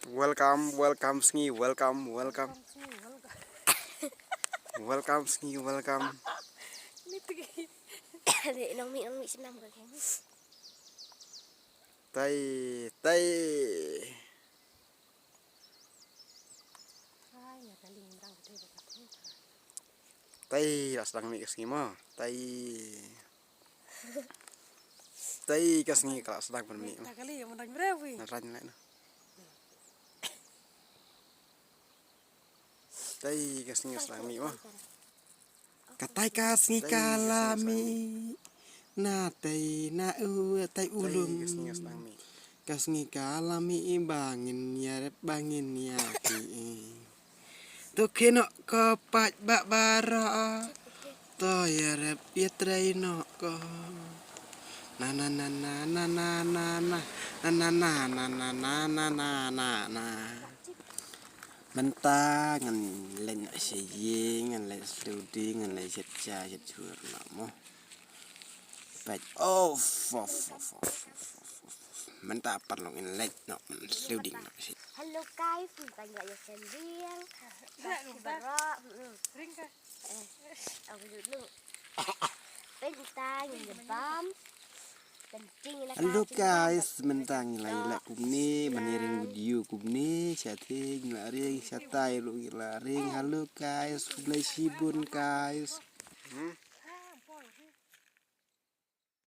Welcome Sngi, welcome Sngi, welcome. Nong mi senam ke kan. Tai. Tai lah sedang mi Sngi mah. Tai ke Sngi kalau sedang bermi. Tak kali yang menang berapa? Naran lain. Tai ke Sngi sedang mi mah. Katai kasih kalami na tai na tai ulung kasih kalami bangin ya ki tu kena kepat bak bara to ya rep ya traino ko na na na na na na na na na na na na na na na na na mentah ngan len seye ngan len studi ngan len setja setur namo baik mentah perlu in len no studi no sih. Halo guys, kita nggak sendirian. Berak. Ring kah? Aku dulu. Bentang ngebam. Halo guys, mentang nilai kumni meniring video kumni chatting laring chatai lu laring. Halo guys, mulai sibun guys.